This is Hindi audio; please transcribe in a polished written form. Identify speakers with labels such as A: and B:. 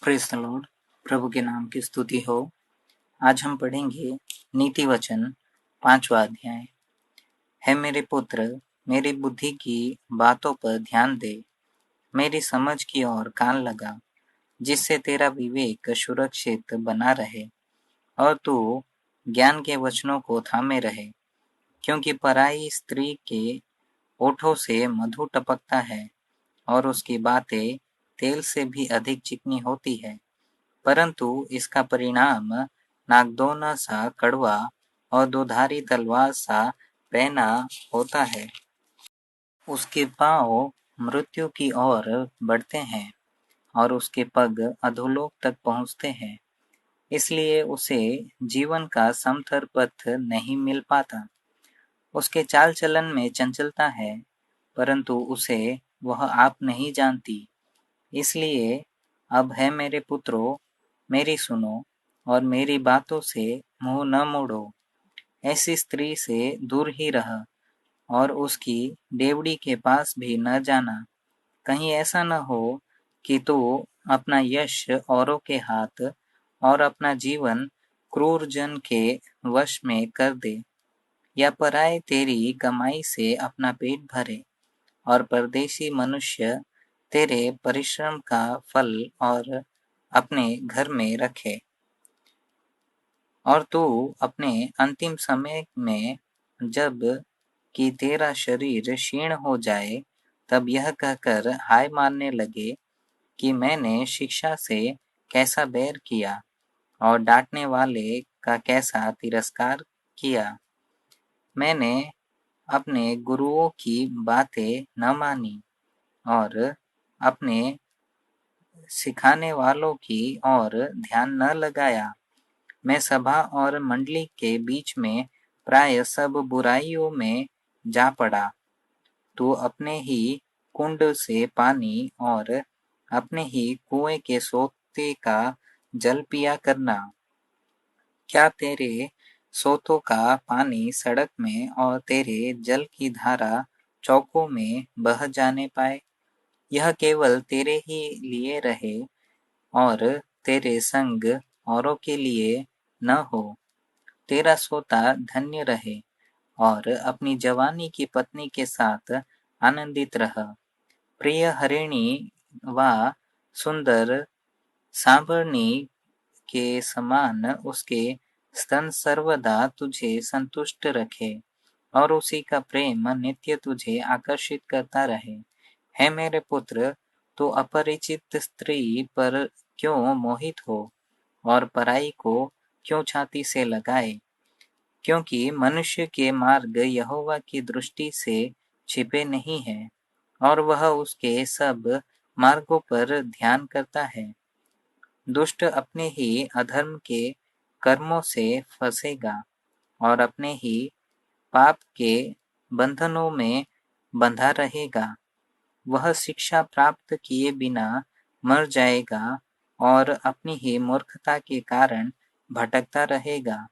A: Praise the Lord. प्रभु के नाम की स्तुति हो। आज हम पढ़ेंगे नीति वचन 5वां अध्याय। है मेरे पुत्र, मेरी बुद्धि की बातों पर ध्यान दे, मेरी समझ की ओर कान लगा, जिससे तेरा विवेक सुरक्षित बना रहे और तू ज्ञान के वचनों को थामे रहे। क्योंकि पराई स्त्री के ओठों से मधु टपकता है और उसकी बातें तेल से भी अधिक चिकनी होती है, परंतु इसका परिणाम नागदौना सा कड़वा और दोधारी तलवार सा पैना होता है। उसके पाँव मृत्यु की ओर बढ़ते हैं और उसके पग अधोलोक तक पहुँचते हैं। इसलिए उसे जीवन का समथर पथ नहीं मिल पाता। उसके चाल चलन में चंचलता है, परंतु उसे वह आप नहीं जानती। इसलिए अब है मेरे पुत्रों, मेरी सुनो और मेरी बातों से मुंह न मोड़ो। ऐसी स्त्री से दूर ही रह और उसकी डेवड़ी के पास भी न जाना। कहीं ऐसा न हो कि तू अपना यश औरों के हाथ और अपना जीवन क्रूर जन के वश में कर दे, या पराए तेरी कमाई से अपना पेट भरे और परदेशी मनुष्य तेरे परिश्रम का फल और अपने घर में रखे। और तू अपने अंतिम समय में जब कि तेरा शरीर क्षीण हो जाए, तब यह कहकर हाय मारने लगे कि मैंने शिक्षा से कैसा बैर किया और डांटने वाले का कैसा तिरस्कार किया। मैंने अपने गुरुओं की बातें न मानी और अपने सिखाने वालों की ओर ध्यान न लगाया। मैं सभा और मंडली के बीच में प्राय सब बुराइयों में जा पड़ा। तू अपने ही कुंड से पानी और अपने ही कुएं के सोते का जल पिया करना। क्या तेरे सोतों का पानी सड़क में और तेरे जल की धारा चौकों में बह जाने पाए? यह केवल तेरे ही लिए रहे और तेरे संग औरों के लिए न हो। तेरा सोता धन्य रहे और अपनी जवानी की पत्नी के साथ आनंदित रह। प्रिय हरिणी व सुंदर सांभरनी के समान उसके स्तन सर्वदा तुझे संतुष्ट रखे और उसी का प्रेम नित्य तुझे आकर्षित करता रहे। है मेरे पुत्र, तो अपरिचित स्त्री पर क्यों मोहित हो और पराई को क्यों छाती से लगाए? क्योंकि मनुष्य के मार्ग यहोवा की दृष्टि से छिपे नहीं हैं और वह उसके सब मार्गों पर ध्यान करता है। दुष्ट अपने ही अधर्म के कर्मों से फंसेगा और अपने ही पाप के बंधनों में बंधा रहेगा। वह शिक्षा प्राप्त किए बिना मर जाएगा और अपनी ही मूर्खता के कारण भटकता रहेगा।